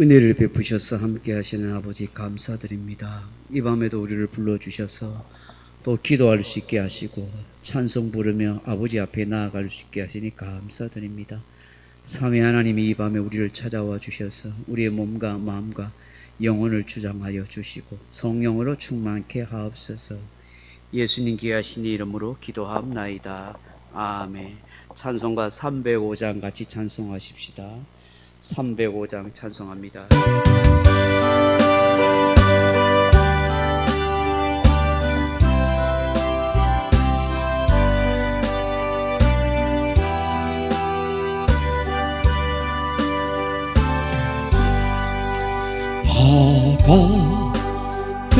은혜를 베푸셔서 함께 하시는 아버지 감사드립니다. 이 밤에도 우리를 불러주셔서 또 기도할 수 있게 하시고 찬송 부르며 아버지 앞에 나아갈 수 있게 하시니 감사드립니다. 삼위 하나님이 이 밤에 우리를 찾아와 주셔서 우리의 몸과 마음과 영혼을 주장하여 주시고 성령으로 충만케 하옵소서. 예수님 귀하신 이름으로 기도합나이다. 아멘. 찬송가 305장 같이 찬송하십시다. 305장 찬송합니다.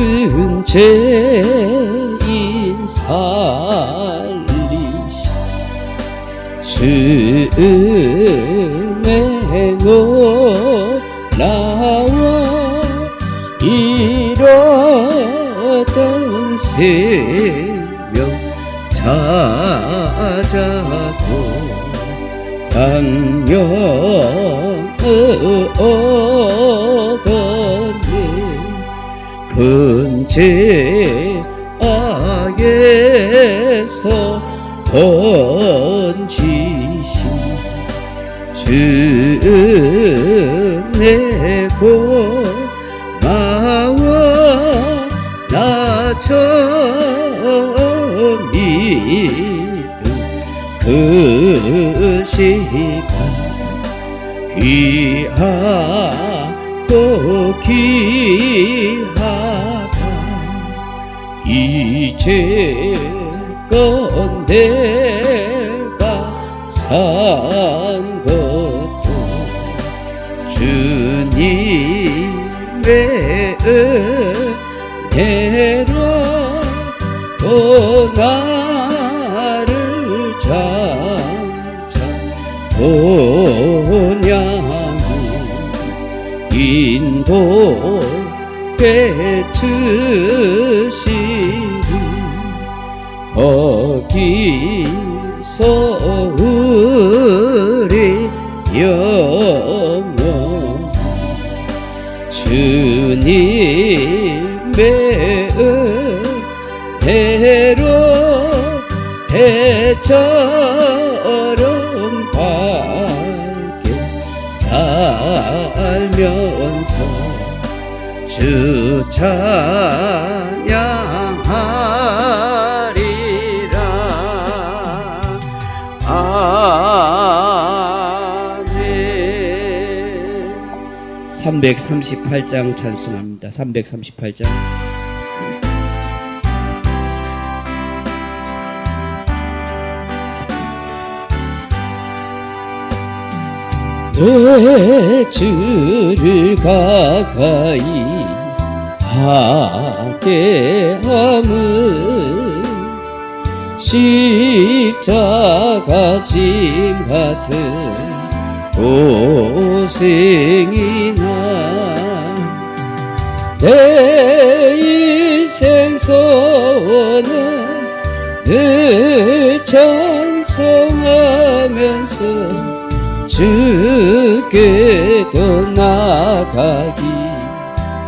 작은 죄인 살리시 승에 놀라워 잃었던 생명 찾아고 강령을 얻었네. 큰 죄악에서 건지신 주내 고마워. 나 처음 믿은 그 시간 귀하고 귀하다. 이제껏 내가 산 것도 주님의 은혜로 또 나를 장차 본향히 인도해 주시니 거기서 우리 영원 주님의 은혜로 해처럼 밝게 살면서 주 찬양하리라. 아멘. 338장 찬송합니다. 338장. 내 주를 가까이 하게 함은 십자가 짐 같은 고생이나 내 인생 소원은 늘 찬송하면서 주께도 나가기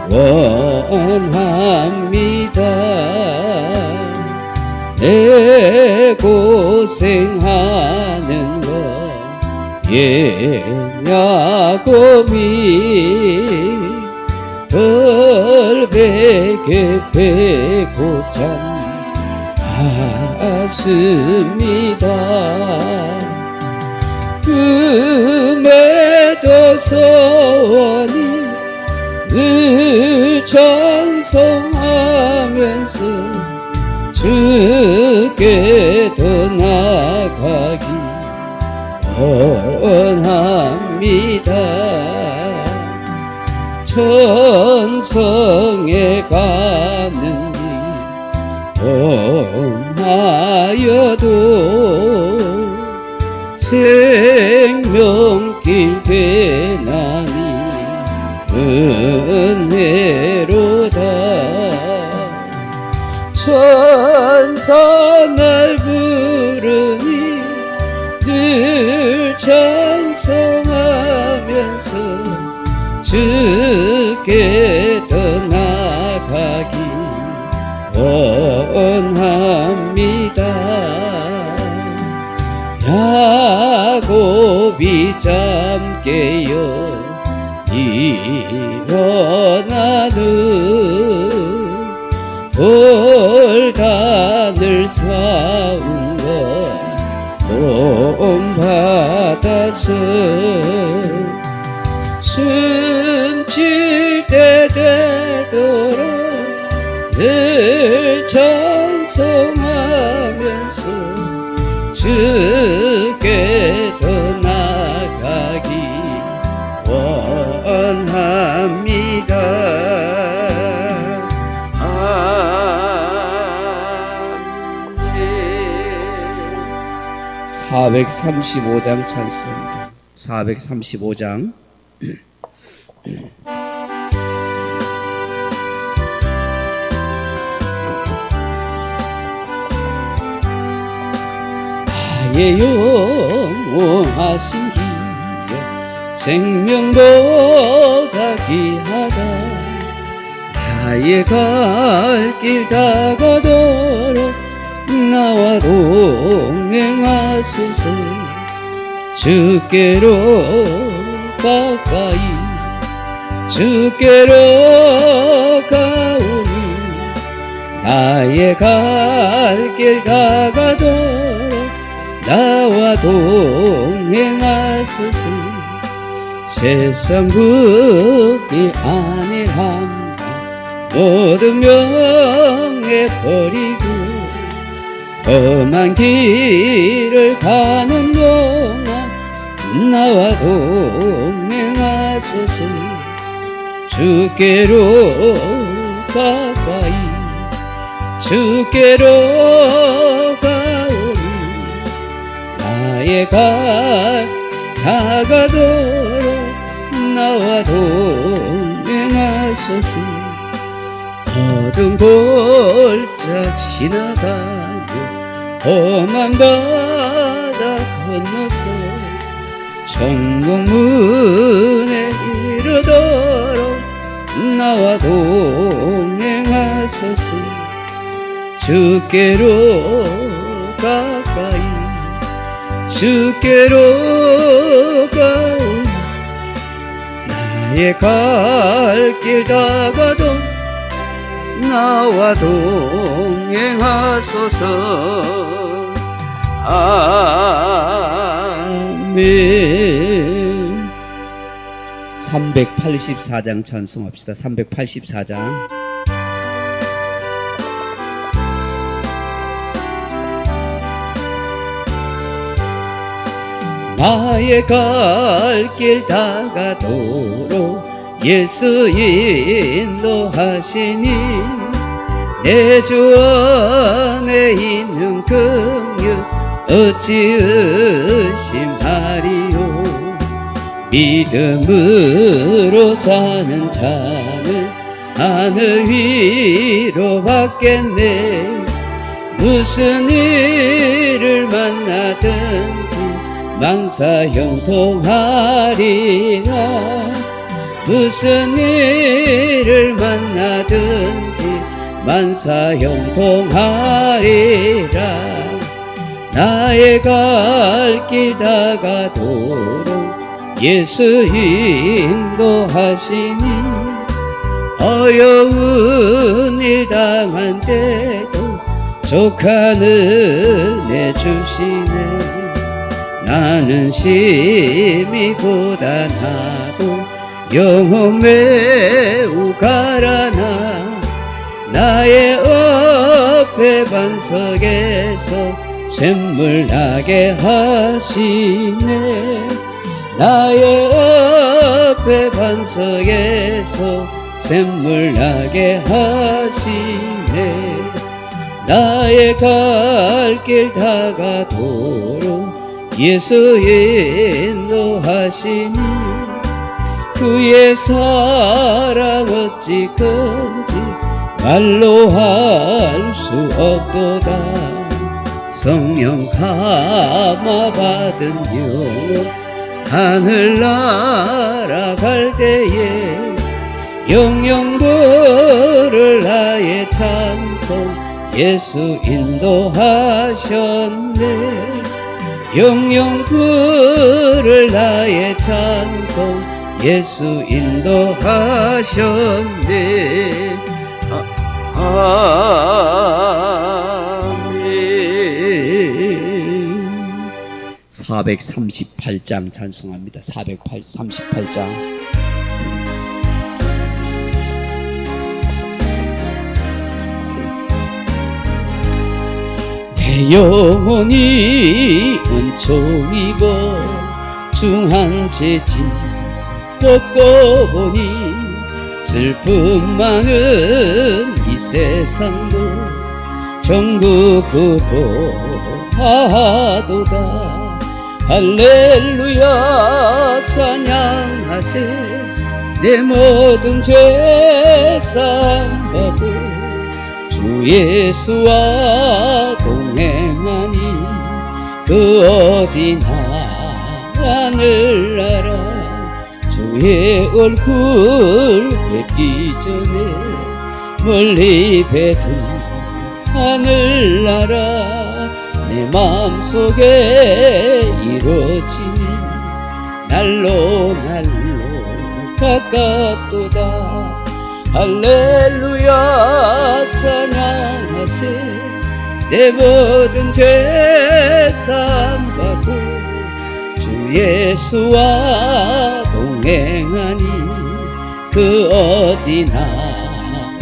원합니다. 내 고생하는 것 예냐고미 덜베게 배고참 하십니다. 금에도 소원이 늘 찬송하면서 주께도 나가기 원합니다. 천성에 가는 길 험하여도 생명길 배나니 은혜로다. 천사 날 부르니 늘 찬송하면서 주께 떠나가기 원합니다. 야곱이 잠깨어 일어나는 돌단을 사온 것 본받아서 숨질 때 되도록 늘 찬송하면서 주께 더 나가기 원합니다. 아멘. 435장 찬송입니다. 435장. 나의 영원하신 기여 생명보다 귀하다. 나의 갈 길 다가도록 나와 동행하소서. 주께로 가까이 주께로 가오니 나의 갈 길 다가도록 나와 동행하소서. 세상 그 아니란다 모든 명예 버리고 험한 길을 가는 동안 나와 동행하소서. 주께로 가까이 주께로 가오니 나의 갈 다가도록 나와 동행하소서. 어두운 골짜 지나가며 험한 바다 건너서 천국문에 이르도록 나와 동행하소서. 주께로 가까이 주께로 가오니 나의 갈 길 다가도 나와 동행하소서. 아멘. 384장 찬송합시다. 384장. 나의 갈 길 다가도록 예수 인도하시니 내 주 안에 있는 긍휼 어찌 의심하리요. 믿음으로 사는 자는 하늘 위로 받겠네. 무슨 일을 만나든지 만사 형통하리라. 무슨 일을 만나든지 만사 형통하리라. 나의 갈 길 다가도록 예수 인도하시니 어려운 일 당한 때도 족한 은혜 주시네. 나는 심히 고단하고 영혼 매우 가라나 나의 앞에 반석에서 샘물 나게 하시네. 나의 앞에 반석에서 샘물 나게 하시네. 나의 갈 길 다가도록 예수 인도하시니 그의 사랑 어찌 큰지 말로 할 수 없도다. 성령 감화 받은 영혼 하늘 날아갈 때에 영영 부를 나의 찬송 예수 인도하셨네. 영영 부를 나의 찬송 예수 인도하셨네. 아멘. 438장 찬송합니다. 438장. 내 영혼이 은총 입어 중한 채짐 벗고 보니 슬픔 많은 이 세상도 천국으로 하도다. 할렐루야 찬양하세. 내 모든 죄 사함받고 주 예수와 동행하니 그 어디나 하늘나라. 주의 얼굴 뵙기 전에 멀리 뱉은 하늘나라. 내 마음속에 이루어지니 날로 가깝도다. 할렐루야 찬양하세. 내 모든 죄 사함받고 주 예수와 동행하니 그 어디나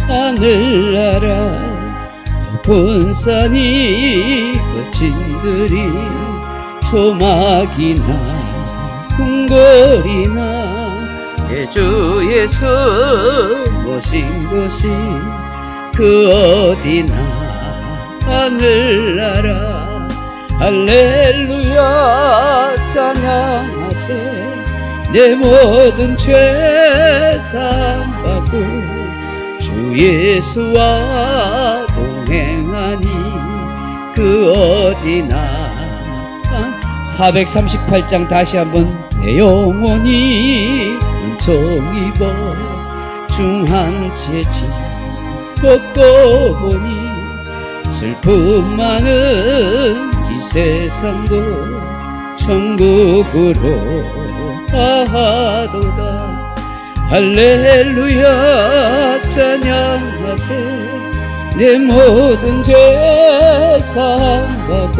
하늘나라. 높은 산이 거친들이 소막이나 궁궐이나 내 주 예수 모신 곳이 그 어디나 하늘나라. 할렐루야 찬양하세. 내 모든 죄 사함받고 주 예수와 동행하니 그 어디나. 438장 다시 한번. 내 영혼이 은총 입어 중한 채짐 벗고 보니 슬픔 많은 이 세상도 천국으로 하도다. 할렐루야 찬양하세. 내 모든 죄 사함받고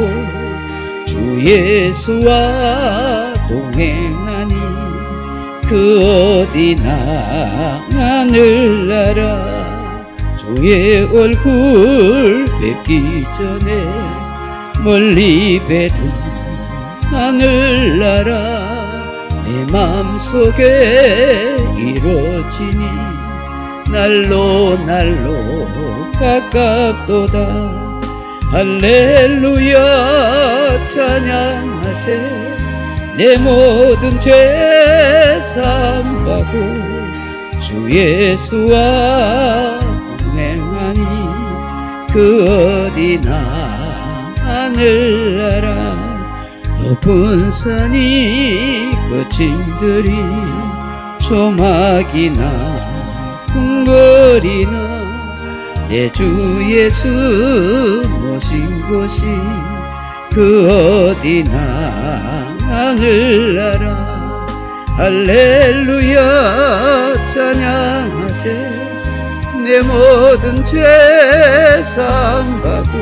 주 예수와 동행하니 그 어디나 하늘나라. 주의 얼굴 뵙기 전에 멀리 뱉은 하늘나라. 내 맘속에 이루어지니 날로 가깝도다. 할렐루야 찬양하세. 내 모든 죄 사함받고 주 예수와 동행하니 그 어디나 하늘나라. 높은 산이 거친들이 소막이나 궁궐이나 내 주 예수 모신 곳이 그 어디나 하늘나라. 할렐루야 찬양하세. 내 모든 죄 사함받고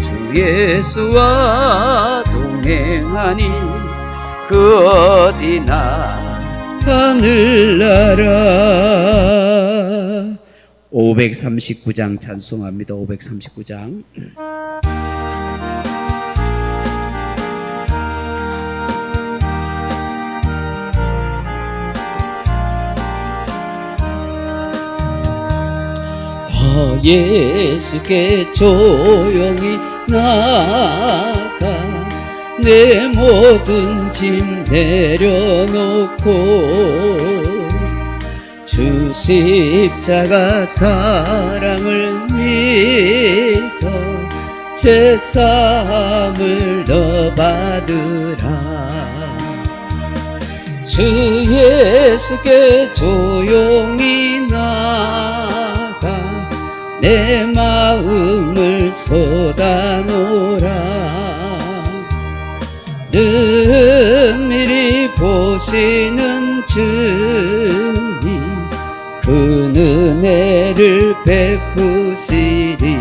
주 예수와 동행하니 그 어디나 하늘나라. 539장 찬송합니다. 539장. 나 예수께 조용히 나가 내 모든 짐 내려놓고 주 십자가 사랑을 믿어 제사함을 너 받으라. 주 예수께 조용히 나가 내 마음을 쏟아놓으라. 은밀히 보시는 주님 그 은혜를 베푸시리.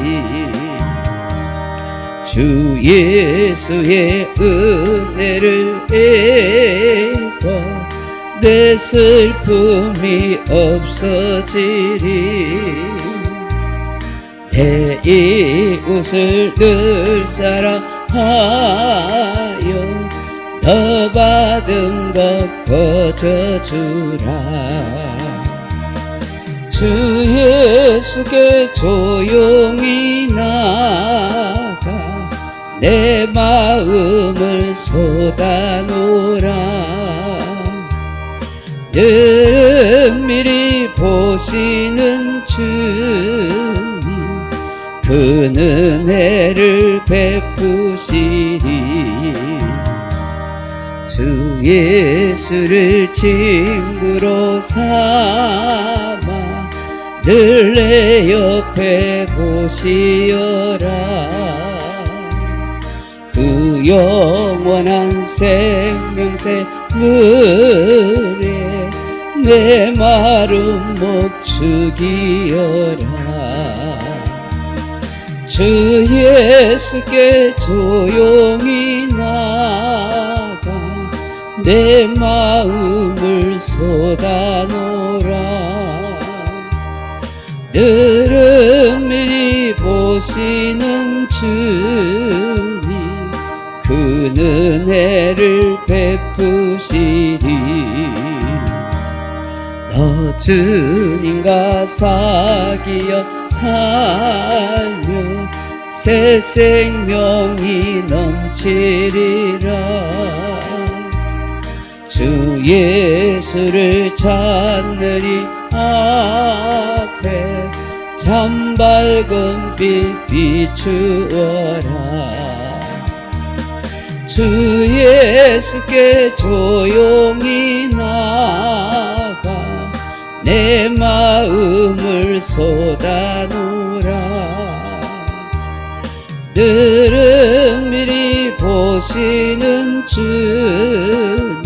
주 예수의 은혜를 입어 내 슬픔이 없어지리. 내 이웃을 늘 사랑하여 너 받은 것 거저주라. 주 예수께 조용히 나가 내 마음을 쏟아놓으라. 은밀히 보시는 주님 그 은혜를 베푸시리. 주 예수를 친구로 삼아 늘 내 옆에 보시어라. 그 영원한 생명새 물에 내 마른 목 죽이어라. 주 예수께 조용히 나가 내 마음을 쏟아놓으라. 늘 은밀히 보시는 주님 그 은혜를 베푸시리. 너 주님과 사귀어 살며 새 생명이 넘치리라. 주 예수를 찾는 이 앞에 참 밝은 빛 비추어라. 주 예수께 조용히 나가 내 마음을 쏟아놓으라. 늘 은밀히 보시는 주님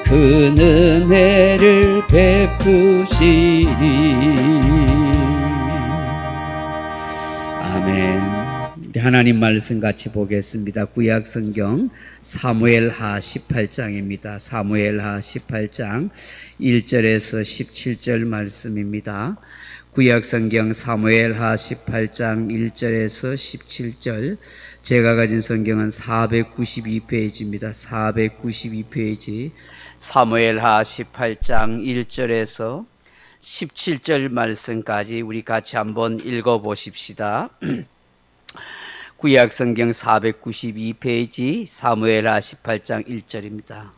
그 은혜를 베푸시리. 아멘. 우리 하나님 말씀 같이 보겠습니다. 구약 성경 사무엘하 18장입니다. 사무엘하 18장 1절에서 17절 말씀입니다. 구약 성경 사무엘하 18장 1절에서 17절. 제가 가진 성경은 492페이지입니다. 492페이지. 사무엘하 18장 1절에서 17절 말씀까지 우리 같이 한번 읽어 보십시다. 구약 성경 492페이지 사무엘하 18장 1절입니다.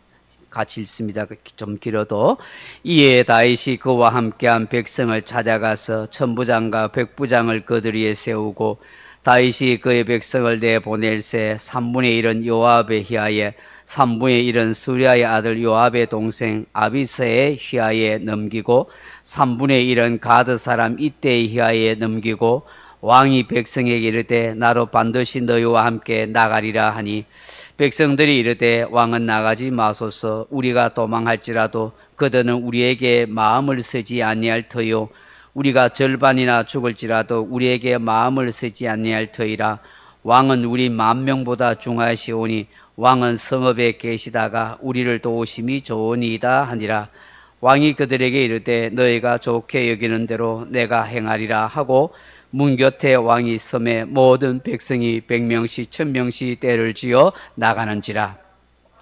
같이 읽습니다. 좀 길어도. 이에 다윗이 그와 함께한 백성을 찾아가서 천부장과 백부장을 그들위에 세우고 다윗이 그의 백성을 내보낼새 3분의 1은 요압의 휘하에 3분의 1은 수리아의 아들 요압의 동생 아비스의 휘하에 넘기고 3분의 1은 가드 사람 이때의 휘하에 넘기고 왕이 백성에게 이르되 나로 반드시 너희와 함께 나가리라 하니 백성들이 이르되 왕은 나가지 마소서. 우리가 도망할지라도 그들은 우리에게 마음을 쓰지 아니할 터요 우리가 절반이나 죽을지라도 우리에게 마음을 쓰지 아니할 터이라. 왕은 우리 10,000명보다 중하시오니 왕은 성읍에 계시다가 우리를 도우심이 좋으니이다 하니라. 왕이 그들에게 이르되 너희가 좋게 여기는 대로 내가 행하리라 하고 문 곁에 왕이 섬에 모든 백성이 100명씩 1000명씩 떼를 지어 나가는지라.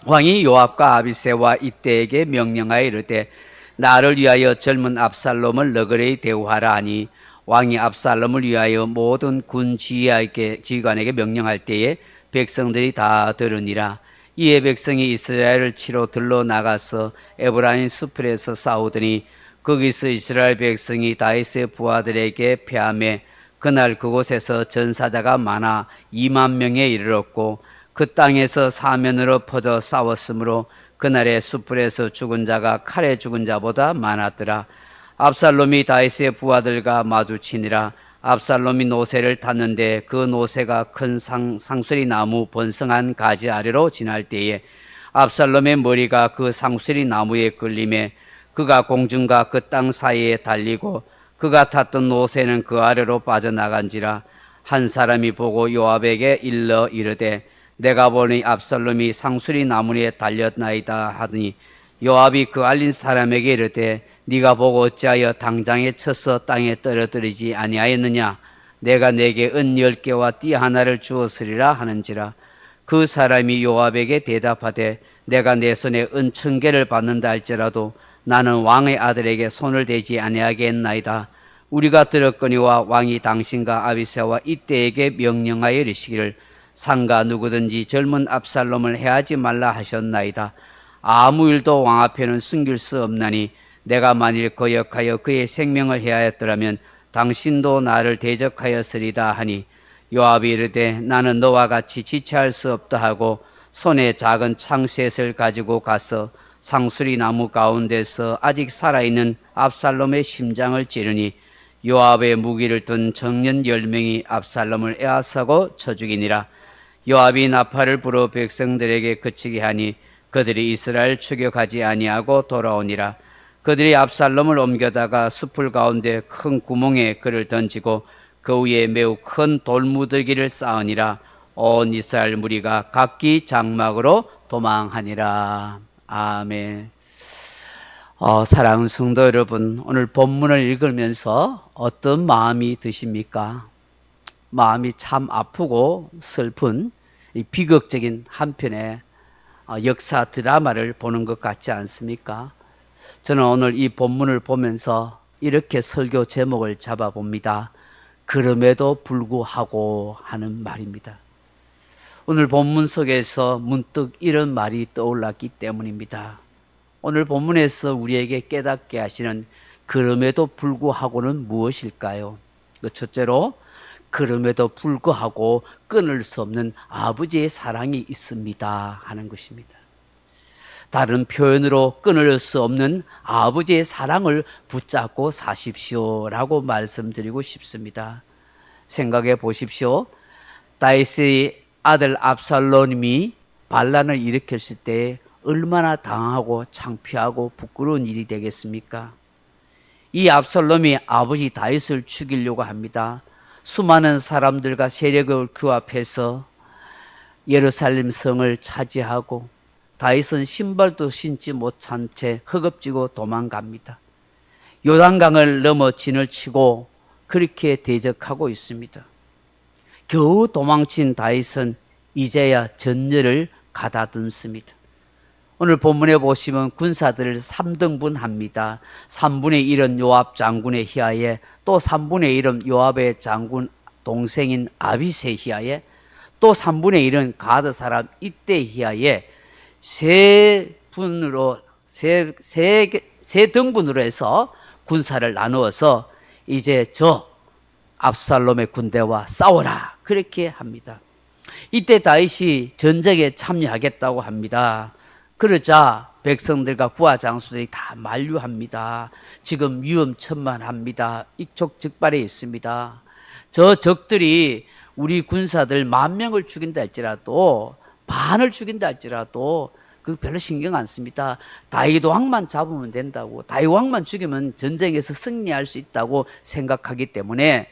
왕이 요압과 아비새와 이때에게 명령하여 이르되 나를 위하여 젊은 압살롬을 너그레이 대우하라 하니 왕이 압살롬을 위하여 모든 군 지휘관에게 명령할 때에 백성들이 다 들으니라. 이에 백성이 이스라엘을 치러 들러 나가서 에브라임 수풀에서 싸우더니 거기서 이스라엘 백성이 다윗의 부하들에게 패하매 그날 그곳에서 전사자가 많아 20,000명에 이르렀고 그 땅에서 사면으로 퍼져 싸웠으므로 그날에 숯불에서 죽은 자가 칼에 죽은 자보다 많았더라. 압살롬이 다윗의 부하들과 마주치니라. 압살롬이 노새를 탔는데 그 노새가 큰 상수리 나무 번성한 가지 아래로 지날 때에 압살롬의 머리가 그 상수리 나무에 걸림에 그가 공중과 그 땅 사이에 달리고 그가 탔던 노새는 그 아래로 빠져나간지라. 한 사람이 보고 요압에게 일러 이르되 내가 보니 압살롬이 상수리 나무에 달렸나이다 하더니 요압이 그 알린 사람에게 이르되 네가 보고 어찌하여 당장에 쳐서 땅에 떨어뜨리지 아니하였느냐. 내가 내게 은 10개와 띠 하나를 주었으리라 하는지라. 그 사람이 요압에게 대답하되 내가 내 손에 은 1000개를 받는다 할지라도 나는 왕의 아들에게 손을 대지 아니하겠나이다. 우리가 들었거니와 왕이 당신과 아비새와 이때에게 명령하여 이르시기를 상가 누구든지 젊은 압살롬을 해하지 말라 하셨나이다. 아무 일도 왕 앞에는 숨길 수 없나니 내가 만일 거역하여 그의 생명을 해하였더라면 당신도 나를 대적하였으리다 하니 요압이 이르되 나는 너와 같이 지체할 수 없다 하고 손에 작은 창셋을 가지고 가서 상수리 나무 가운데서 아직 살아있는 압살롬의 심장을 찌르니 요압의 무기를 든 청년 10명이 압살롬을 에워싸고 쳐 죽이니라. 요압이 나팔을 불어 백성들에게 그치게 하니 그들이 이스라엘 추격하지 아니하고 돌아오니라. 그들이 압살롬을 옮겨다가 숲풀 가운데 큰 구멍에 그를 던지고 그 위에 매우 큰 돌무더기를 쌓으니라. 온 이스라엘 무리가 각기 장막으로 도망하니라. 아멘. 사랑하는 성도 여러분, 오늘 본문을 읽으면서 어떤 마음이 드십니까? 마음이 참 아프고 슬픈 이 비극적인 한편의 역사 드라마를 보는 것 같지 않습니까? 저는 오늘 이 본문을 보면서 이렇게 설교 제목을 잡아봅니다. 그럼에도 불구하고 하는 말입니다. 오늘 본문 속에서 문득 이런 말이 떠올랐기 때문입니다. 오늘 본문에서 우리에게 깨닫게 하시는 그럼에도 불구하고는 무엇일까요? 첫째로 그럼에도 불구하고 끊을 수 없는 아버지의 사랑이 있습니다 하는 것입니다. 다른 표현으로 끊을 수 없는 아버지의 사랑을 붙잡고 사십시오라고 말씀드리고 싶습니다. 생각해 보십시오. 다윗의 아들 압살롬이 반란을 일으켰을 때 얼마나 당하고 창피하고 부끄러운 일이 되겠습니까? 이 압살롬이 아버지 다윗을 죽이려고 합니다. 수많은 사람들과 세력을 규합해서 예루살렘 성을 차지하고 다윗은 신발도 신지 못한 채 허겁지고 도망갑니다. 요단강을 넘어 진을 치고 그렇게 대적하고 있습니다. 겨우 도망친 다윗은 이제야 전열을 가다듬습니다. 오늘 본문에 보시면 군사들을 3등분합니다. 3분의 1은 요압 장군의 희하에, 또 3분의 1은 요압의 장군 동생인 아비새 희하에, 또 3분의 1은 가드 사람 이때 희하에 세 등분으로 해서 군사를 나누어서 이제 저 압살롬의 군대와 싸워라 그렇게 합니다. 이때 다윗이 전쟁에 참여하겠다고 합니다. 그러자 백성들과 부하 장수들이 다 만류합니다. 지금 위험천만합니다. ik촉즉발에 있습니다. 저 적들이 우리 군사들 10,000명을 죽인다 할지라도, 반을 죽인다 할지라도 그 별로 신경 안 씁니다. 다윗 왕만 잡으면 된다고, 다윗 왕만 죽이면 전쟁에서 승리할 수 있다고 생각하기 때문에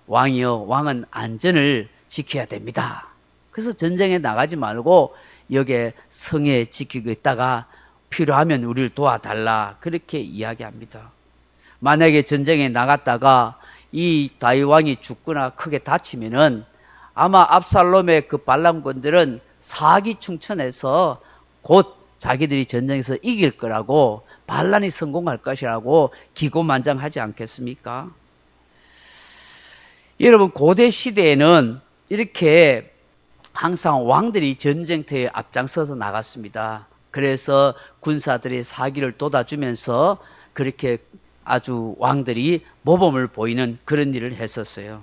왕이여, 왕은 안전을 지켜야 됩니다. 그래서 전쟁에 나가지 말고 여기에 성에 지키고 있다가 필요하면 우리를 도와달라 그렇게 이야기합니다. 만약에 전쟁에 나갔다가 이 다윗 왕이 죽거나 크게 다치면은 아마 압살롬의 그 반란군들은 사기충천해서 곧 자기들이 전쟁에서 이길 거라고, 반란이 성공할 것이라고 기고만장하지 않겠습니까? 여러분, 고대 시대에는 이렇게 항상 왕들이 전쟁터에 앞장서서 나갔습니다. 그래서 군사들의 사기를 돋아주면서 그렇게 아주 왕들이 모범을 보이는 그런 일을 했었어요.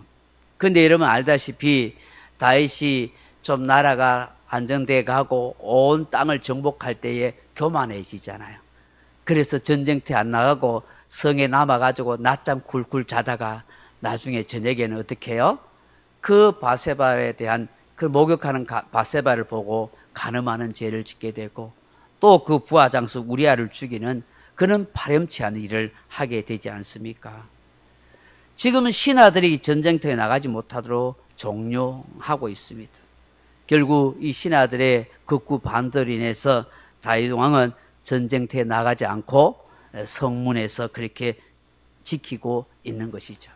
그런데 여러분 알다시피 다윗이 좀 나라가 안정돼 가고 온 땅을 정복할 때에 교만해지잖아요. 그래서 전쟁터에 안 나가고 성에 남아가지고 낮잠 굴굴 자다가 나중에 저녁에는 어떻게 해요? 그 바세바에 대한 그 목욕하는 바세바를 보고 간음하는 죄를 짓게 되고 또 그 부하 장수 우리아를 죽이는 그런 파렴치 않은 일을 하게 되지 않습니까? 지금은 신하들이 전쟁터에 나가지 못하도록 종료하고 있습니다. 결국 이 신하들의 극구 반대로 인해서 다윗 왕은 전쟁터에 나가지 않고 성문에서 그렇게 지키고 있는 것이죠.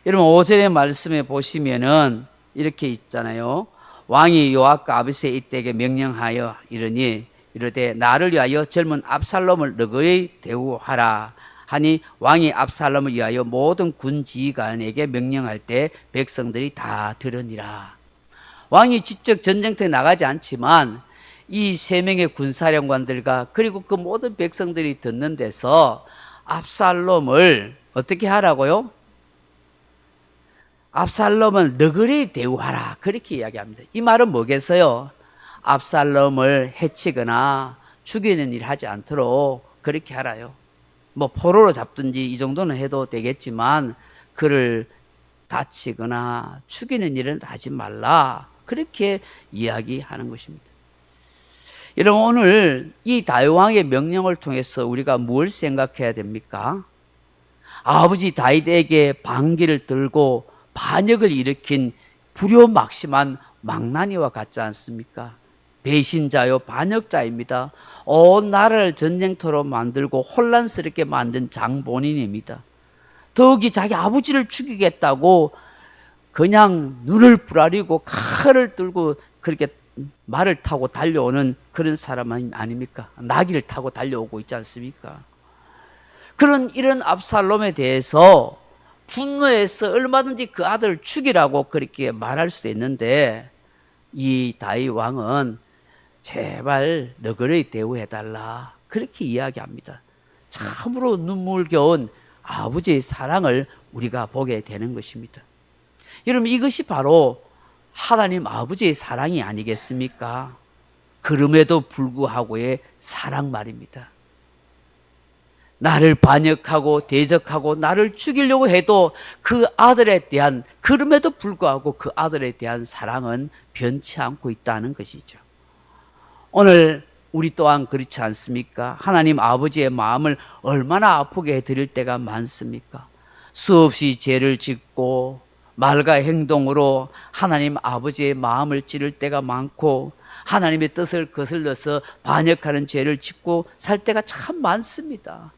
여러분 5절의 말씀에 보시면은 이렇게 있잖아요. 왕이 요압과 아비새 이때에게 명령하여 이르니 이르되 나를 위하여 젊은 압살롬을 너그레이 대우하라 하니 왕이 압살롬을 위하여 모든 군 지휘관에게 명령할 때 백성들이 다 들으니라. 왕이 직접 전쟁터에 나가지 않지만 이 세 명의 군사령관들과 그리고 그 모든 백성들이 듣는 데서 압살롬을 어떻게 하라고요? 압살롬을 너그레이 대우하라 그렇게 이야기합니다. 이 말은 뭐겠어요? 압살롬을 해치거나 죽이는 일 하지 않도록 그렇게 하라요. 뭐 포로로 잡든지 이 정도는 해도 되겠지만 그를 다치거나 죽이는 일은 하지 말라 그렇게 이야기하는 것입니다. 여러분 오늘 이 다윗 왕의 명령을 통해서 우리가 뭘 생각해야 됩니까? 아버지 다윗에게 반기를 들고 반역을 일으킨 불효막심한 망나니와 같지 않습니까? 배신자요 반역자입니다. 온 나라를 전쟁터로 만들고 혼란스럽게 만든 장본인입니다. 더욱이 자기 아버지를 죽이겠다고 그냥 눈을 부라리고 칼을 들고 그렇게 말을 타고 달려오는 그런 사람 아닙니까? 나귀를 타고 달려오고 있지 않습니까? 이런 압살롬에 대해서 분노해서 얼마든지 그 아들을 죽이라고 그렇게 말할 수도 있는데 이 다윗 왕은 제발 너그레이 대우해달라 그렇게 이야기합니다. 참으로 눈물겨운 아버지의 사랑을 우리가 보게 되는 것입니다. 여러분 이것이 바로 하나님 아버지의 사랑이 아니겠습니까? 그럼에도 불구하고의 사랑 말입니다. 나를 반역하고 대적하고 나를 죽이려고 해도 그 아들에 대한 그럼에도 불구하고 그 아들에 대한 사랑은 변치 않고 있다는 것이죠. 오늘 우리 또한 그렇지 않습니까? 하나님 아버지의 마음을 얼마나 아프게 해드릴 때가 많습니까? 수없이 죄를 짓고 말과 행동으로 하나님 아버지의 마음을 찌를 때가 많고 하나님의 뜻을 거슬러서 반역하는 죄를 짓고 살 때가 참 많습니다.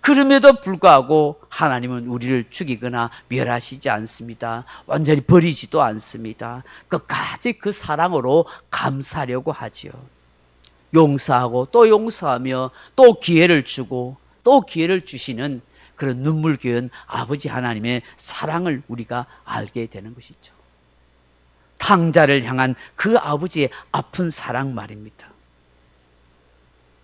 그럼에도 불구하고 하나님은 우리를 죽이거나 멸하시지 않습니다. 완전히 버리지도 않습니다. 끝까지 그 사랑으로 감싸려고 하지요. 용서하고 또 용서하며 또 기회를 주고 또 기회를 주시는 그런 눈물겨운 아버지 하나님의 사랑을 우리가 알게 되는 것이죠. 탕자를 향한 그 아버지의 아픈 사랑 말입니다.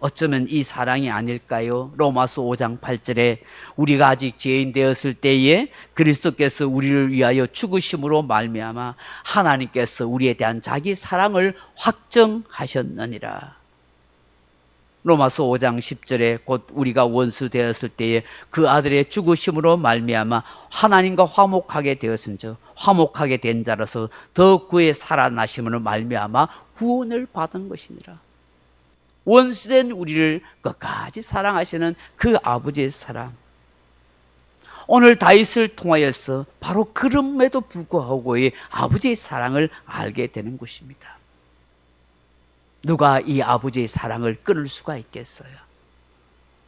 어쩌면 이 사랑이 아닐까요? 로마서 5장 8절에 우리가 아직 죄인 되었을 때에 그리스도께서 우리를 위하여 죽으심으로 말미암아 하나님께서 우리에 대한 자기 사랑을 확정하셨느니라. 로마서 5장 10절에 곧 우리가 원수 되었을 때에 그 아들의 죽으심으로 말미암아 하나님과 화목하게 되었은즉 화목하게 된 자로서 더욱 그의 살아나심으로 말미암아 구원을 받은 것이니라. 원수된 우리를 끝까지 사랑하시는 그 아버지의 사랑. 오늘 다윗을 통하여서 바로 그럼에도 불구하고의 아버지의 사랑을 알게 되는 것입니다. 누가 이 아버지의 사랑을 끊을 수가 있겠어요?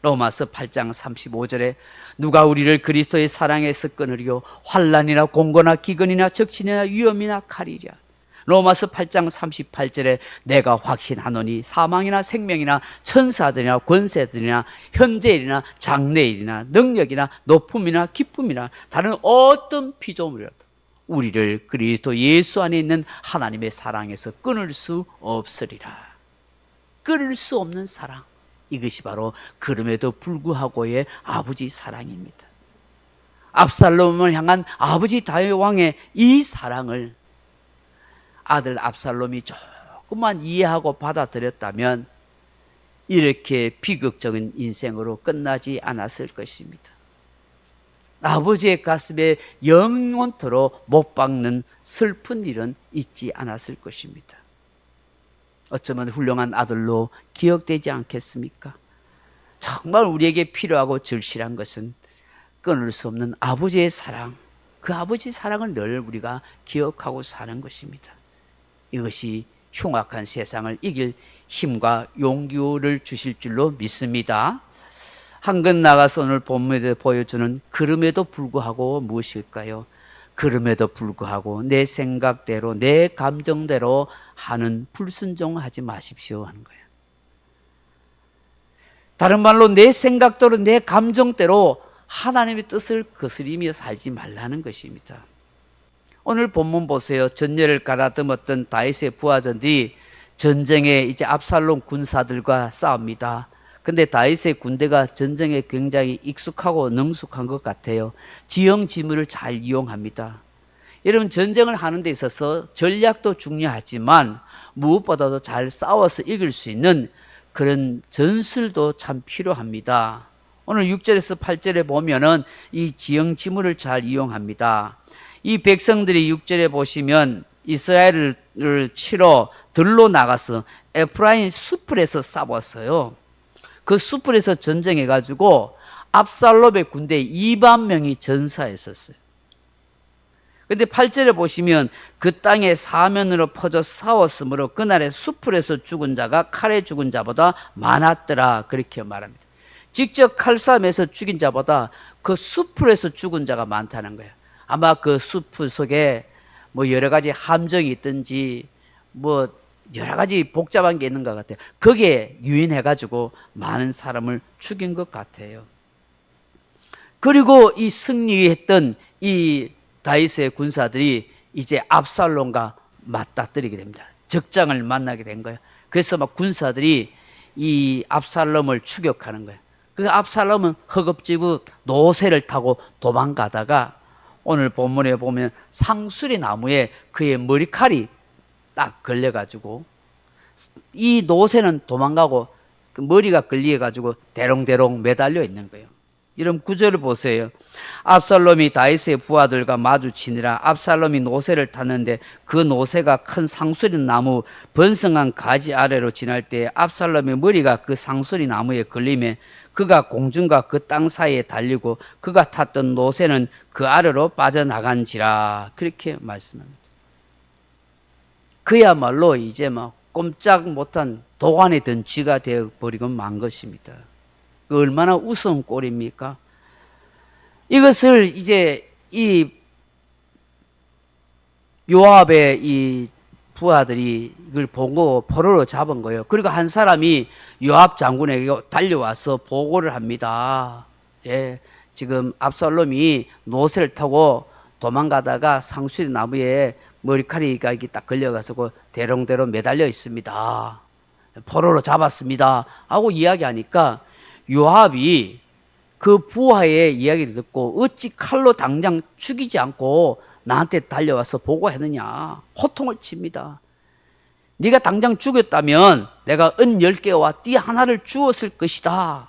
로마서 8장 35절에 누가 우리를 그리스도의 사랑에서 끊으리요? 환난이나 공고나 기근이나 적신이나 위험이나 칼이랴. 로마서 8장 38절에 내가 확신하노니 사망이나 생명이나 천사들이나 권세들이나 현재일이나 장래일이나 능력이나 높음이나 기쁨이나 다른 어떤 피조물이라도 우리를 그리스도 예수 안에 있는 하나님의 사랑에서 끊을 수 없으리라. 끊을 수 없는 사랑, 이것이 바로 그럼에도 불구하고의 아버지 사랑입니다. 압살롬을 향한 아버지 다윗 왕의 이 사랑을 아들 압살롬이 조금만 이해하고 받아들였다면 이렇게 비극적인 인생으로 끝나지 않았을 것입니다. 아버지의 가슴에 영원토록 못 박는 슬픈 일은 있지 않았을 것입니다. 어쩌면 훌륭한 아들로 기억되지 않겠습니까? 정말 우리에게 필요하고 절실한 것은 끊을 수 없는 아버지의 사랑, 그 아버지 사랑을 늘 우리가 기억하고 사는 것입니다. 이것이 흉악한 세상을 이길 힘과 용기를 주실 줄로 믿습니다. 한근 나가서 오늘 본문에 보여주는 그럼에도 불구하고 무엇일까요? 그럼에도 불구하고 내 생각대로 내 감정대로 하는 불순종하지 마십시오 하는 거예요. 다른 말로 내 생각대로 내 감정대로 하나님의 뜻을 거스리며 살지 말라는 것입니다. 오늘 본문 보세요. 전열을 가다듬었던 다윗의 부하들이 전쟁에 이제 압살롬 군사들과 싸웁니다. 근데 다윗의 군대가 전쟁에 굉장히 익숙하고 능숙한 것 같아요. 지형지물을 잘 이용합니다. 여러분, 전쟁을 하는 데 있어서 전략도 중요하지만 무엇보다도 잘 싸워서 이길 수 있는 그런 전술도 참 필요합니다. 오늘 6절에서 8절에 보면은 이 지형지물을 잘 이용합니다. 이 백성들이 6절에 보시면 이스라엘을 치러 들로 나가서 에프라임 숲풀에서 싸웠어요. 그 숲풀에서 전쟁해가지고 압살롬의 군대 2만 명이 전사했었어요. 근데 8절에 보시면 그 땅에 사면으로 퍼져 싸웠으므로 그날의 숲풀에서 죽은 자가 칼에 죽은 자보다 많았더라, 그렇게 말합니다. 직접 칼싸움에서 죽인 자보다 그 숲풀에서 죽은 자가 많다는 거예요. 아마 그 숲풀 속에 뭐 여러 가지 함정이 있든지 뭐 여러 가지 복잡한 게 있는 것 같아요. 거기에 유인해가지고 많은 사람을 죽인 것 같아요. 그리고 이 승리했던 이 다윗의 군사들이 이제 압살롬과 맞닥뜨리게 됩니다. 적장을 만나게 된 거예요. 그래서 막 군사들이 이 압살롬을 추격하는 거예요. 그 압살롬은 허겁지겁 노새를 타고 도망가다가 오늘 본문에 보면 상수리 나무에 그의 머리칼이 딱 걸려가지고 이 노새는 도망가고 그 머리가 걸려가지고 대롱대롱 매달려 있는 거예요. 이런 구절을 보세요. 압살롬이 다윗의 부하들과 마주치니라. 압살롬이 노새를 탔는데 그 노새가 큰 상수리 나무 번성한 가지 아래로 지날 때 압살롬의 머리가 그 상수리 나무에 걸리며 그가 공중과 그 땅 사이에 달리고 그가 탔던 노새는 그 아래로 빠져나간지라, 그렇게 말씀합니다. 그야말로 이제 막 꼼짝 못한 도관의 덩치가 되어버리고 만 것입니다. 얼마나 우스운 꼴입니까? 이것을 이제 이 요압의 이 부하들이 이걸 보고 포로로 잡은 거예요. 그리고 한 사람이 요압 장군에게 달려와서 보고를 합니다. 예, 지금 압살롬이 노새를 타고 도망가다가 상수리 나무에 머리칼이 이렇게 딱 걸려가지고 대롱대롱 매달려 있습니다. 포로로 잡았습니다 하고 이야기하니까 요압이 그 부하의 이야기를 듣고 어찌 칼로 당장 죽이지 않고 나한테 달려와서 보고했느냐, 호통을 칩니다. 네가 당장 죽였다면 내가 은 10개와 띠 하나를 주었을 것이다.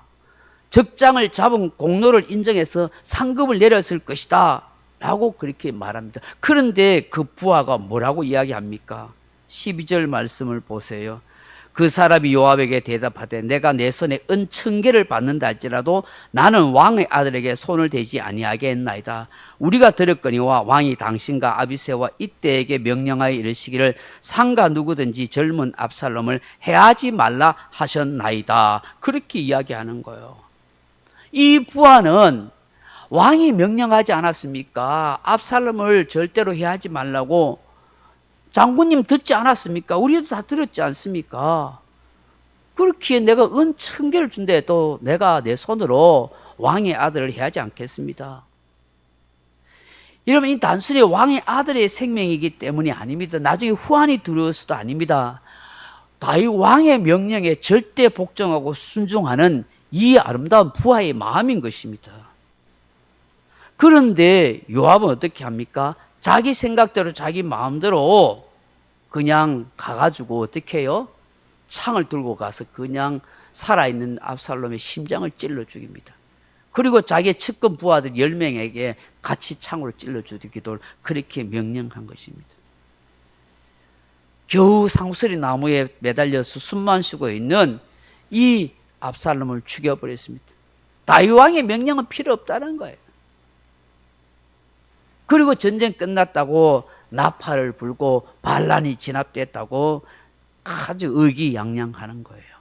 적장을 잡은 공로를 인정해서 상급을 내렸을 것이다 라고 그렇게 말합니다. 그런데 그 부하가 뭐라고 이야기합니까? 12절 말씀을 보세요. 그 사람이 요압에게 대답하되 내가 내 손에 은 1000개를 받는다 할지라도 나는 왕의 아들에게 손을 대지 아니하겠나이다. 우리가 들었거니와 왕이 당신과 아비새와 이때에게 명령하여 이르시기를 상가 누구든지 젊은 압살롬을 해하지 말라 하셨나이다. 그렇게 이야기하는 거예요. 이 부하는 왕이 명령하지 않았습니까? 압살롬을 절대로 해하지 말라고 장군님 듣지 않았습니까? 우리도 다 들었지 않습니까? 그렇기에 내가 은 1000개를 준대 또 내가 내 손으로 왕의 아들을 해하지 않겠습니다. 여러분, 이 단순히 왕의 아들의 생명이기 때문이 아닙니다. 나중에 후환이 두려워서도 아닙니다. 다윗 왕의 명령에 절대 복종하고 순종하는 이 아름다운 부하의 마음인 것입니다. 그런데 요압은 어떻게 합니까? 자기 생각대로 자기 마음대로 그냥 가가지고 어떻게 해요? 창을 들고 가서 그냥 살아있는 압살롬의 심장을 찔러 죽입니다. 그리고 자기의 측근 부하들 10명에게 같이 창으로 찔러 죽이도록 그렇게 명령한 것입니다. 겨우 상수리 나무에 매달려서 숨만 쉬고 있는 이 압살롬을 죽여버렸습니다. 다윗 왕의 명령은 필요 없다는 거예요. 그리고 전쟁 끝났다고 나팔을 불고 반란이 진압됐다고 아주 의기양양하는 거예요.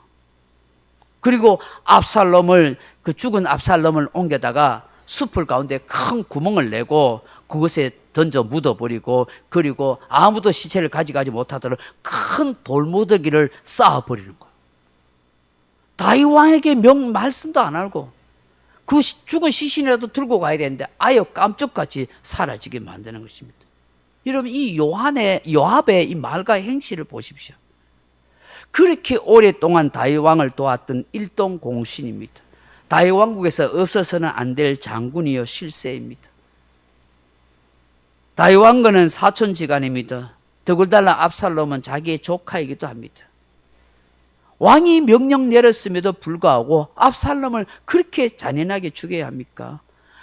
그리고 압살롬을, 그 죽은 압살롬을 옮겨다가 숲을 가운데 큰 구멍을 내고 그것에 던져 묻어버리고, 그리고 아무도 시체를 가져가지 못하도록 큰 돌무더기를 쌓아버리는 거예요. 다윗 왕에게 말씀도 안 알고 그 죽은 시신이라도 들고 가야 되는데 아예 깜짝같이 사라지게 만드는 것입니다. 여러분, 이 요압의 이 말과 행실을 보십시오. 그렇게 오랫동안 다윗 왕을 도왔던 일동 공신입니다. 다윗 왕국에서 없어서는 안 될 장군이요 실세입니다. 다윗 왕건은 사촌지간입니다. 더군다나 압살롬은 자기의 조카이기도 합니다. 왕이 명령 내렸음에도 불구하고 압살롬을 그렇게 잔인하게 죽여야 합니까?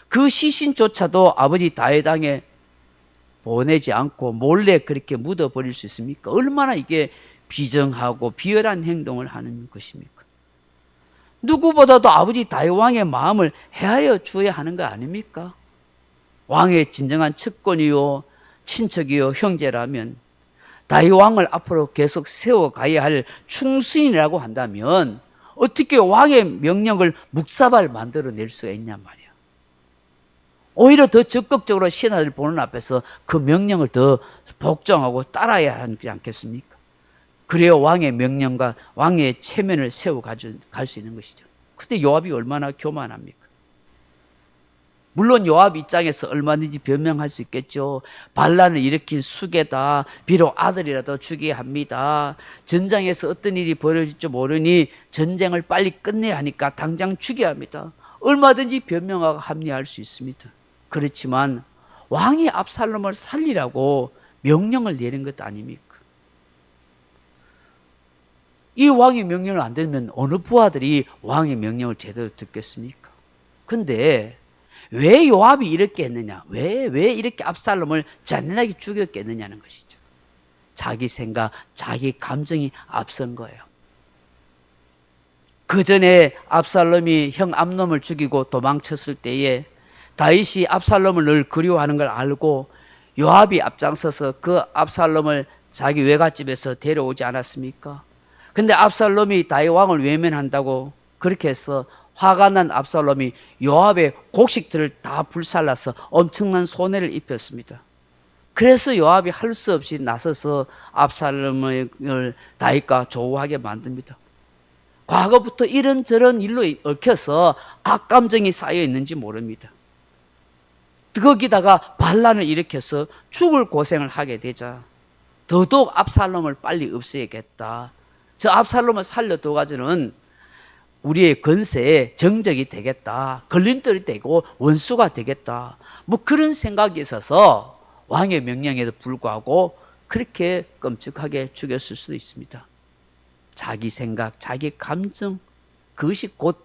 그 시신조차도 아버지 다윗 왕에 보내지 않고 몰래 그렇게 묻어버릴 수 있습니까? 얼마나 이게 비정하고 비열한 행동을 하는 것입니까? 누구보다도 아버지 다윗 왕의 마음을 헤아려 주어야 하는 거 아닙니까? 왕의 진정한 측근이요 친척이요 형제라면 다윗 왕을 앞으로 계속 세워가야 할 충신이라고 한다면 어떻게 왕의 명령을 묵사발 만들어낼 수가 있냐 말이야. 오히려 더 적극적으로 신하들 보는 앞에서 그 명령을 더 복종하고 따라야 하지 않겠습니까? 그래야 왕의 명령과 왕의 체면을 세워갈 수 있는 것이죠. 그때 요압이 얼마나 교만합니까? 물론 요압 입장에서 얼마든지 변명할 수 있겠죠. 반란을 일으킨 수괴다. 비록 아들이라도 죽여야 합니다. 전장에서 어떤 일이 벌어질지 모르니 전쟁을 빨리 끝내야 하니까 당장 죽여야 합니다. 얼마든지 변명하고 합리화할 수 있습니다. 그렇지만 왕이 압살롬을 살리라고 명령을 내린 것 아닙니까? 이 왕의 명령을 안 들으면 어느 부하들이 왕의 명령을 제대로 듣겠습니까? 근데 왜 요압이 이렇게 했느냐? 왜 이렇게 압살롬을 잔인하게 죽였겠느냐는 것이죠. 자기 생각, 자기 감정이 앞선 거예요. 그 전에 압살롬이 형 암논을 죽이고 도망쳤을 때에 다윗이 압살롬을 늘 그리워하는 걸 알고 요압이 앞장서서 그 압살롬을 자기 외갓집에서 데려오지 않았습니까? 근데 압살롬이 다윗 왕을 외면한다고 그렇게 해서 화가 난 압살롬이 요압의 곡식들을 다 불살라서 엄청난 손해를 입혔습니다. 그래서 요압이 할 수 없이 나서서 압살롬을 다윗과 조우하게 만듭니다. 과거부터 이런저런 일로 얽혀서 악감정이 쌓여 있는지 모릅니다. 거기다가 반란을 일으켜서 죽을 고생을 하게 되자 더더욱 압살롬을 빨리 없애야겠다. 저 압살롬을 살려둬가지고는 우리의 건세에 정적이 되겠다. 걸림돌이 되고 원수가 되겠다. 뭐 그런 생각이 있어서 왕의 명령에도 불구하고 그렇게 끔찍하게 죽였을 수도 있습니다. 자기 생각, 자기 감정, 그것이 곧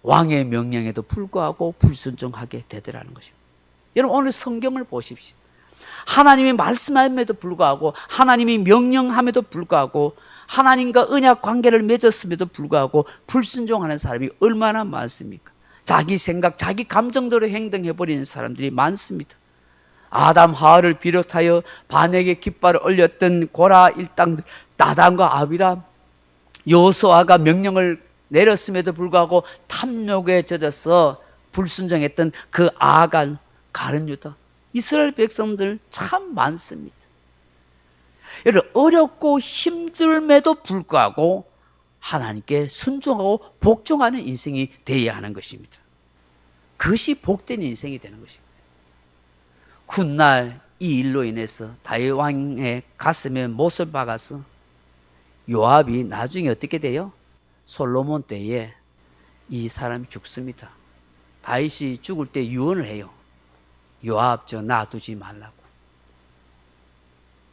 왕의 명령에도 불구하고 불순종하게 되더라는 것입니다. 여러분, 오늘 성경을 보십시오. 하나님이 말씀함에도 불구하고, 하나님이 명령함에도 불구하고, 하나님과 언약 관계를 맺었음에도 불구하고 불순종하는 사람이 얼마나 많습니까? 자기 생각, 자기 감정대로 행동해버리는 사람들이 많습니다. 아담, 하와를 비롯하여 반에게 깃발을 올렸던 고라 일당들, 나단과 아비람, 여호수아가 명령을 내렸음에도 불구하고 탐욕에 젖어서 불순종했던 그 아간, 가룟 유다, 이스라엘 백성들 참 많습니다. 여러분, 어렵고 힘듦에도 불구하고 하나님께 순종하고 복종하는 인생이 되어야 하는 것입니다. 그것이 복된 인생이 되는 것입니다. 훗날 이 일로 인해서 다윗 왕의 가슴에 못을 박아서 요압이 나중에 어떻게 돼요? 솔로몬 때에 이 사람이 죽습니다. 다윗이 죽을 때 유언을 해요. 요압 저 놔두지 말라고.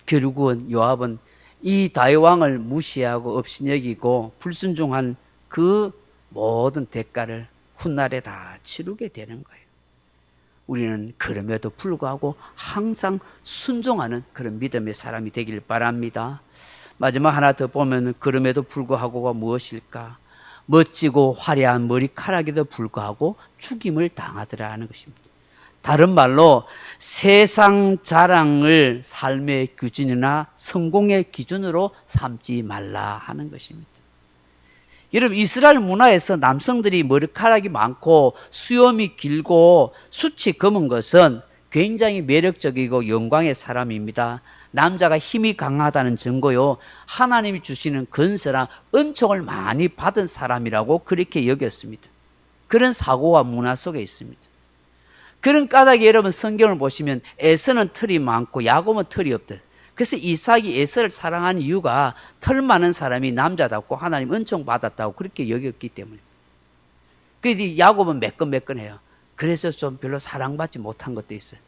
결국은 요압은 이 다윗 왕을 무시하고 업신여기고 불순종한 그 모든 대가를 훗날에 다 치르게 되는 거예요. 우리는 그럼에도 불구하고 항상 순종하는 그런 믿음의 사람이 되길 바랍니다. 마지막 하나 더 보면 그럼에도 불구하고가 무엇일까? 멋지고 화려한 머리카락에도 불구하고 죽임을 당하더라 하는 것입니다. 다른 말로 세상 자랑을 삶의 기준이나 성공의 기준으로 삼지 말라 하는 것입니다. 여러분, 이스라엘 문화에서 남성들이 머리카락이 많고 수염이 길고 숱이 검은 것은 굉장히 매력적이고 영광의 사람입니다. 남자가 힘이 강하다는 증거요, 하나님이 주시는 건설랑 은총을 많이 받은 사람이라고 그렇게 여겼습니다. 그런 사고가 문화 속에 있습니다. 그런 까닭에 여러분 성경을 보시면 에서는 털이 많고 야곱은 털이 없다. 그래서 이삭이 에서를 사랑하는 이유가 털 많은 사람이 남자답고 하나님 은총 받았다고 그렇게 여겼기 때문에. 그런데 야곱은 매끈매끈해요. 그래서 좀 별로 사랑받지 못한 것도 있어요.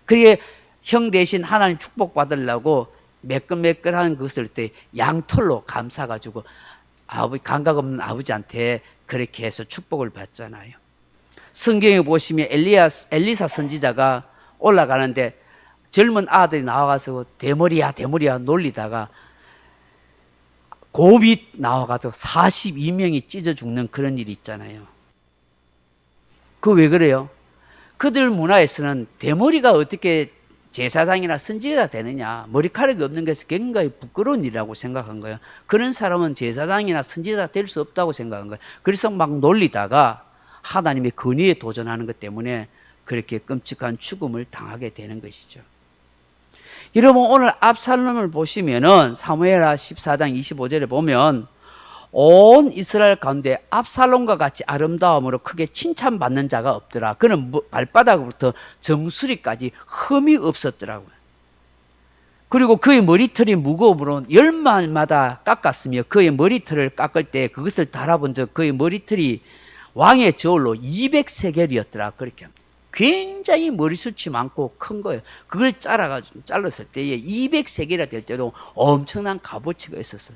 그게 형 대신 하나님 축복 받으려고 매끈매끈한 것을 때 양털로 감싸가지고 감각 없는 아버지한테 그렇게 해서 축복을 받잖아요. 성경에 보시면 엘리사 선지자가 올라가는데 젊은 아들이 나와가서 대머리야 놀리다가 곰이 나와가서 42명이 찢어 죽는 그런 일이 있잖아요. 그 왜 그래요? 그들 문화에서는 대머리가 어떻게 제사장이나 선지자가 되느냐, 머리카락이 없는 것은 굉장히 부끄러운 일이라고 생각한 거예요. 그런 사람은 제사장이나 선지자가 될 수 없다고 생각한 거예요. 그래서 막 놀리다가 하나님의 권위에 도전하는 것 때문에 그렇게 끔찍한 죽음을 당하게 되는 것이죠. 여러분, 오늘 압살롬을 보시면은 사무엘하 14장 25절에 보면 온 이스라엘 가운데 압살롬과 같이 아름다움으로 크게 칭찬받는 자가 없더라. 그는 발바닥부터 정수리까지 흠이 없었더라고요. 그리고 그의 머리털이 무거움으로 10마리마다 깎았으며 그의 머리털을 깎을 때 그것을 달아본 적 그의 머리털이 왕의 저울로 200세겔이었더라. 그렇게 합니다. 굉장히 머리숱이 많고 큰 거예요. 그걸 잘랐을 때에 200세겔이 될 때도 엄청난 값어치가 있었어요.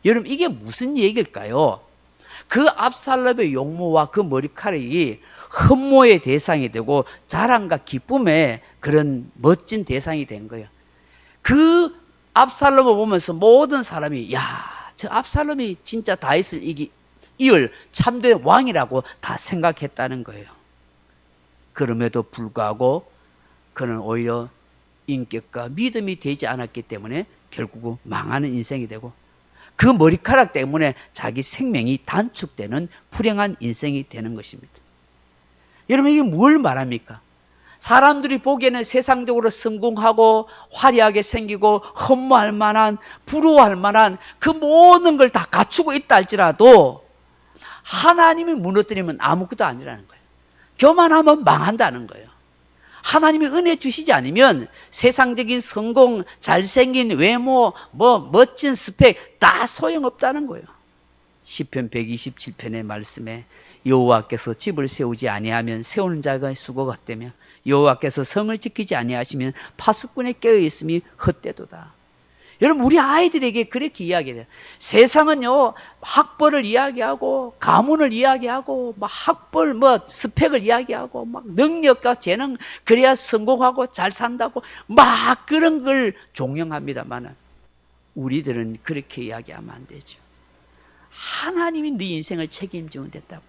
여러분, 이게 무슨 얘기일까요? 그 압살롬의 용모와 그 머리카락이 흠모의 대상이 되고 자랑과 기쁨의 그런 멋진 대상이 된 거예요. 그 압살롬을 보면서 모든 사람이 저 압살롬이 진짜 다윗을 이을 참된 왕이라고 다 생각했다는 거예요. 그럼에도 불구하고 그는 오히려 인격과 믿음이 되지 않았기 때문에 결국은 망하는 인생이 되고 그 머리카락 때문에 자기 생명이 단축되는 불행한 인생이 되는 것입니다. 여러분, 이게 뭘 말합니까? 사람들이 보기에는 세상적으로 성공하고 화려하게 생기고 흠모할 만한, 부러워할 만한 그 모든 걸 다 갖추고 있다 할지라도 하나님이 무너뜨리면 아무것도 아니라는 거예요. 교만하면 망한다는 거예요. 하나님이 은혜 주시지 않으면 세상적인 성공, 잘생긴 외모, 멋진 스펙 다 소용없다는 거예요. 시편 127편의 말씀에 여호와께서 집을 세우지 아니하면 세우는 자가 수고 같다며 여호와께서 성을 지키지 아니하시면 파수꾼의 깨어 있음이 헛되도다. 여러분, 우리 아이들에게 그렇게 이야기해요. 세상은요, 학벌을 이야기하고 가문을 이야기하고 막 학벌 스펙을 이야기하고 막 능력과 재능 그래야 성공하고 잘 산다고 막 그런 걸 종용합니다만 우리들은 그렇게 이야기하면 안 되죠. 하나님이 네 인생을 책임지면 됐다고.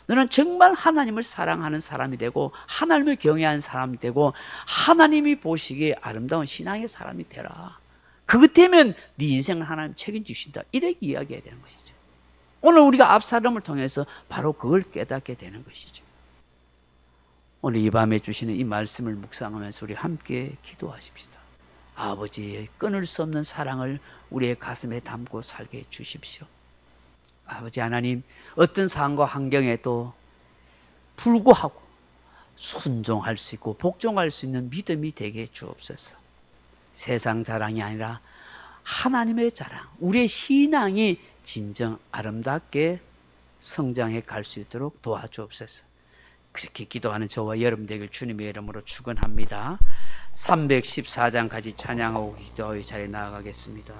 너는 정말 하나님을 사랑하는 사람이 되고 하나님을 경외하는 사람이 되고 하나님이 보시기에 아름다운 신앙의 사람이 되라. 그것 되면 네 인생을 하나님 책임주신다. 이렇게 이야기해야 되는 것이죠. 오늘 우리가 압살롬을 통해서 바로 그걸 깨닫게 되는 것이죠. 오늘 이 밤에 주시는 이 말씀을 묵상하면서 우리 함께 기도하십시다. 아버지의 끊을 수 없는 사랑을 우리의 가슴에 담고 살게 해 주십시오. 아버지 하나님, 어떤 상황과 환경에도 불구하고 순종할 수 있고 복종할 수 있는 믿음이 되게 주옵소서. 세상 자랑이 아니라 하나님의 자랑, 우리의 신앙이 진정 아름답게 성장해 갈 수 있도록 도와주옵소서. 그렇게 기도하는 저와 여러분 되길 주님의 이름으로 축원합니다. 314장까지 찬양하고 기도의 자리에 나아가겠습니다.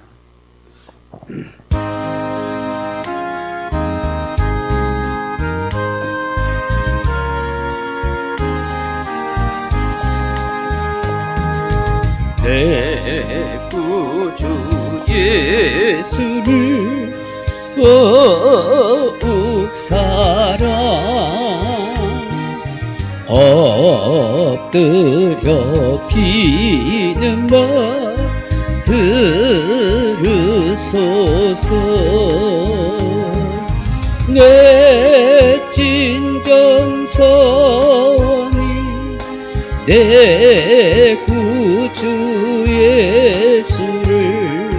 내 구주 예수를 더욱 사랑 엎드려 비는마 들으소서. 내 진정서원이 내 구주 예수를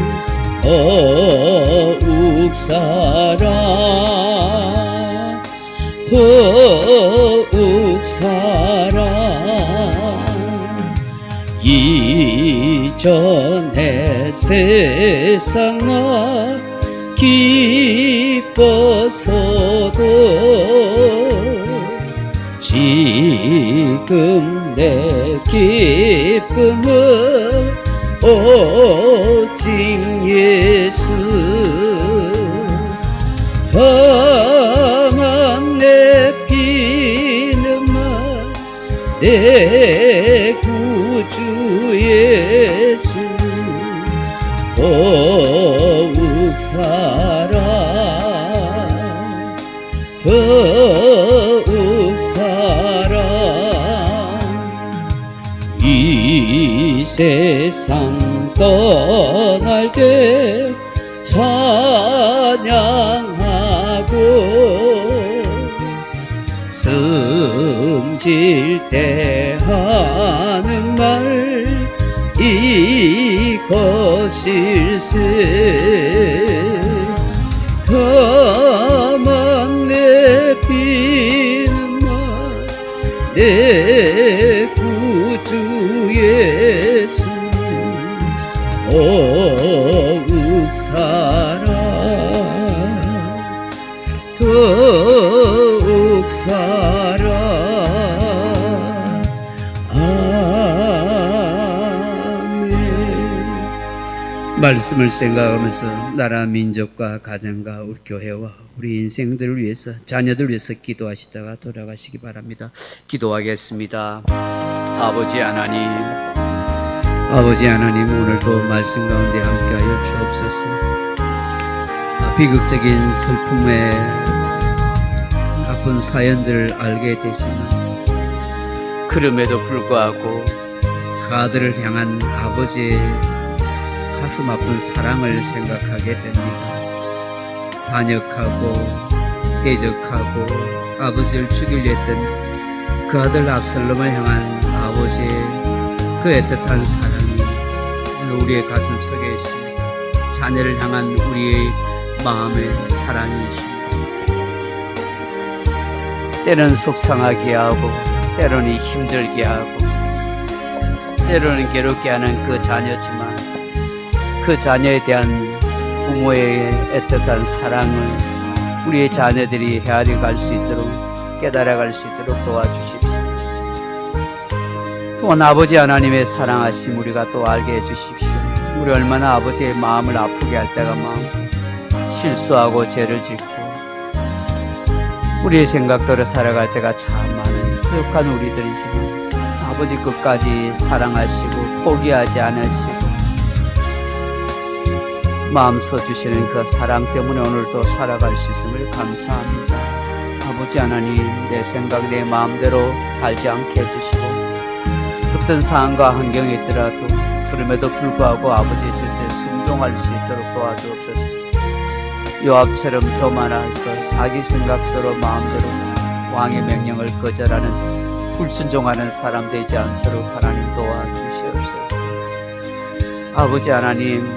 더욱 사랑 더욱 사랑 이전에 세상아 기뻐서도 지금 내 기쁨은 오직 예수. 다만 내 피는마 내 구주 예수 더욱 사랑 더욱 사랑 이 세상 떠날 때 찬양하고 숨질 때 하는 말 이것일세. 다만 내 비는 말 내 구주 예수 더욱 사랑 더욱 사랑. 아멘. 말씀을 생각하면서 나라 민족과 가정과 우리 교회와 우리 인생들을 위해서 자녀들 위해서 기도하시다가 돌아가시기 바랍니다. 기도하겠습니다. 아버지 하나님, 아버지 하나님, 오늘도 말씀 가운데 함께하여 주옵소서. 비극적인 슬픔의 아픈 사연들을 알게 되지만 그럼에도 불구하고 그 아들을 향한 아버지의 가슴 아픈 사랑을 생각하게 됩니다. 반역하고 대적하고 아버지를 죽이려 했던 그 아들 압살롬을 향한 아버지의 그 애틋한 사랑이 오늘 우리의 가슴 속에 있습니다. 자녀를 향한 우리의 마음의 사랑이 있습니다. 때는 속상하게 하고 때로는 힘들게 하고 때로는 괴롭게 하는 그 자녀지만 그 자녀에 대한 부모의 애틋한 사랑을 우리의 자녀들이 헤아려 갈 수 있도록 깨달아 갈 수 있도록 도와주십시오. 또한 아버지 하나님의 사랑하심 우리가 또 알게 해주십시오. 우리 얼마나 아버지의 마음을 아프게 할 때가 많고 실수하고 죄를 짓고 우리의 생각대로 살아갈 때가 참 많은 부족한 우리들이지만 아버지 끝까지 사랑하시고 포기하지 않으시고 마음 써주시는 그 사랑 때문에 오늘도 살아갈 수 있음을 감사합니다. 아버지 하나님, 내 생각 내 마음대로 살지 않게 해주시고 어떤 상황과 환경이 있더라도 그럼에도 불구하고 아버지의 뜻에 순종할 수 있도록 도와주옵소서. 요압처럼 교만해서 자기 생각대로 마음대로 왕의 명령을 거절하는 불순종하는 사람 되지 않도록 하나님 도와주시옵소서. 아버지 하나님,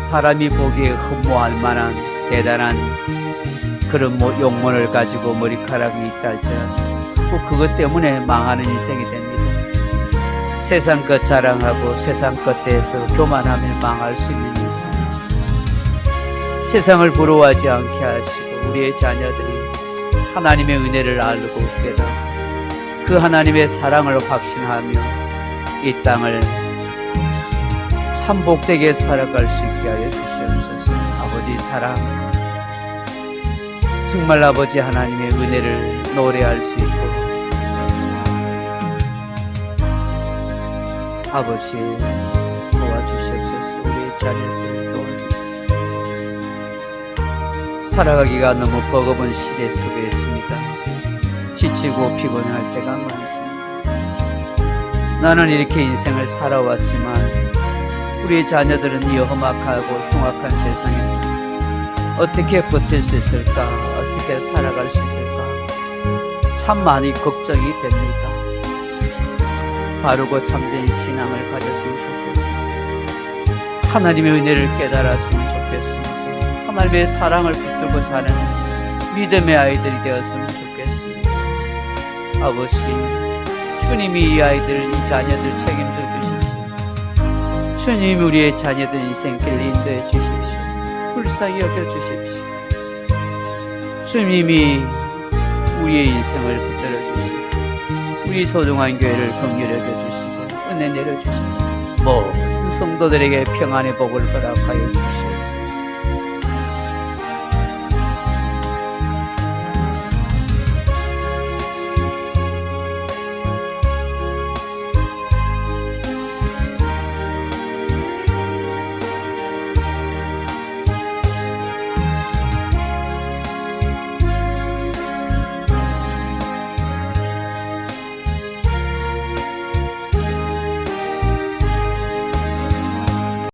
사람이 보기에 흠모할 만한 대단한 그런 용모를 가지고 머리카락이 있다 할지라도 꼭 그것 때문에 망하는 인생이 됩니다. 세상 것 자랑하고 세상 것 대해서 교만하며 망할 수 있는 인생, 세상을 부러워하지 않게 하시고 우리의 자녀들이 하나님의 은혜를 알고 깨닫고 그 하나님의 사랑을 확신하며 이 땅을 참 복되게 살아갈 수 있게 하여 주시옵소서. 아버지 사랑, 정말 아버지 하나님의 은혜를 노래할 수 있고 아버지 도와주시옵소서. 우리의 자녀들을 도와주십시오. 살아가기가 너무 버거운 시대 속에 있습니다. 지치고 피곤할 때가 많습니다. 나는 이렇게 인생을 살아왔지만 우리의 자녀들은 이 험악하고 흉악한 세상에서 어떻게 버틸 수 있을까? 어떻게 살아갈 수 있을까? 참 많이 걱정이 됩니다. 바르고 참된 신앙을 가졌으면 좋겠습니다. 하나님의 은혜를 깨달았으면 좋겠습니다. 하나님의 사랑을 붙들고 사는 믿음의 아이들이 되었으면 좋겠습니다. 아버지, 주님이 이 아이들, 이 자녀들 책임져 주십시오. 주님이 우리의 자녀들 인생길을 인도해 주십시오. 불쌍히 여겨 주십시오. 주님이 우리의 인생을 붙들어 주시고 우리 소중한 교회를 긍휼히 여겨 주시고 은혜 내려 주시고 모든 성도들에게 평안의 복을 허락하여 주시고